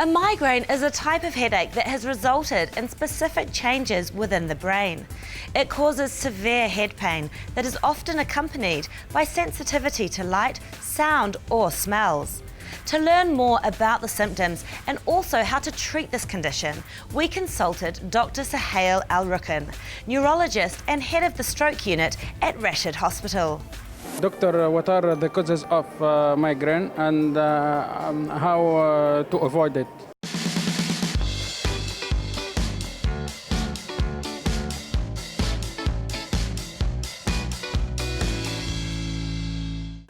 A migraine is a type of headache that has resulted in specific changes within the brain. It causes severe head pain that is often accompanied by sensitivity to light, sound or smells. To learn more about the symptoms and also how to treat this condition, we consulted Dr. Suhail Al Rukn, neurologist and head of the stroke unit at Rashid Hospital. Doctor, what are the causes of migraine and how to avoid it?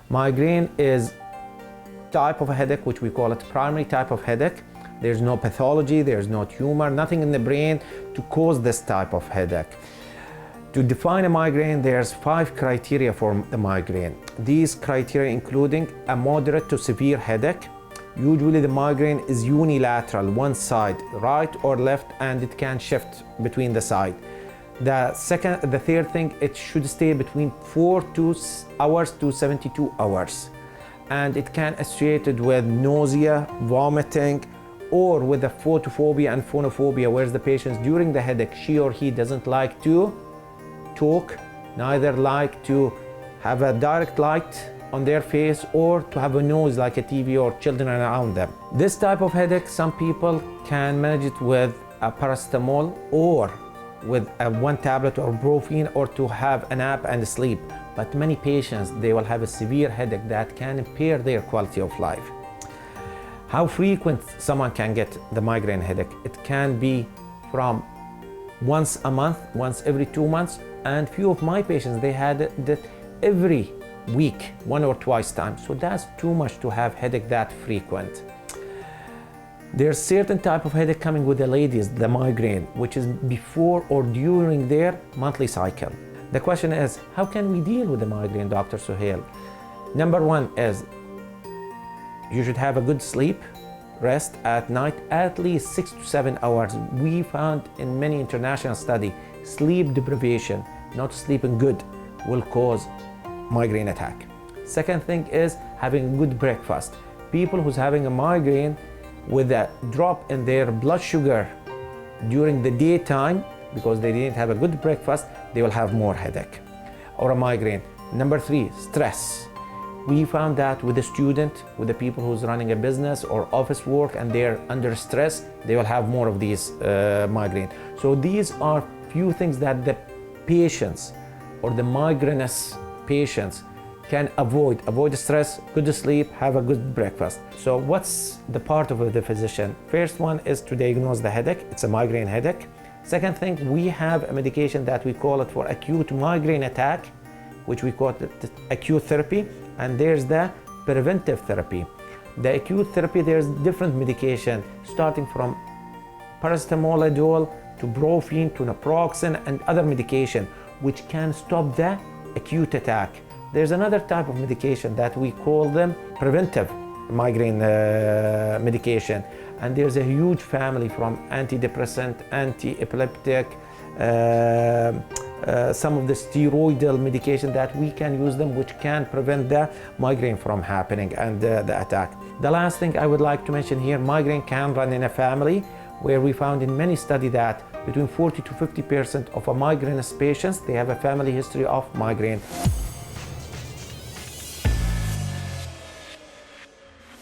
Migraine is type of a headache which we call it primary type of headache. There's no pathology, there's no tumor, nothing in the brain to cause this type of headache. To define a migraine, there's 5 criteria for the migraine. These criteria including a moderate to severe headache. Usually the migraine is unilateral, one side, right or left, and it can shift between the side. The third thing, it should stay between 4 hours to 72 hours. And it can associated with nausea, vomiting, or with a photophobia and phonophobia, where the patient during the headache, she or he doesn't like to talk, neither like to have a direct light on their face or to have a noise like a TV or children around them. This type of headache, some people can manage it with a paracetamol or with one tablet or brufen, or to have a nap and sleep. But many patients, they will have a severe headache that can impair their quality of life. How frequent someone can get the migraine headache? It can be from once a month, once every 2 months, and few of my patients, they had that every week, 1 or 2 times. So that's too much to have headache that frequent. There's certain type of headache coming with the ladies, the migraine, which is before or during their monthly cycle. The question is, how can we deal with the migraine, Dr. Suhail? Number 1 is you should have a good sleep, rest at night, at least 6 to 7 hours. We found in many international studies, sleep deprivation, not sleeping good, will cause migraine attack. Second thing is having a good breakfast. People who's having a migraine with a drop in their blood sugar during the daytime, because they didn't have a good breakfast, they will have more headache or a migraine. Number 3, stress. We found that with a student, with the people who's running a business or office work and they're under stress, they will have more of these migraine. So these are few things that the patients or the migrainous patients can avoid stress, good sleep, have a good breakfast. So what's the part of the physician? First one is to diagnose the headache. It's a migraine headache. Second thing, we have a medication that we call it for acute migraine attack, which we call it acute therapy, and there's the preventive therapy. The acute therapy, there's different medication, starting from paracetamol to brufen to naproxen and other medication, which can stop the acute attack. There's another type of medication that we call them preventive migraine medication, and there's a huge family from antidepressant, anti-epileptic, some of the steroidal medication that we can use them, which can prevent the migraine from happening and the attack. The last thing I would like to mention here, migraine can run in a family, where we found in many studies that between 40 to 50% of a migrainous patients, they have a family history of migraine.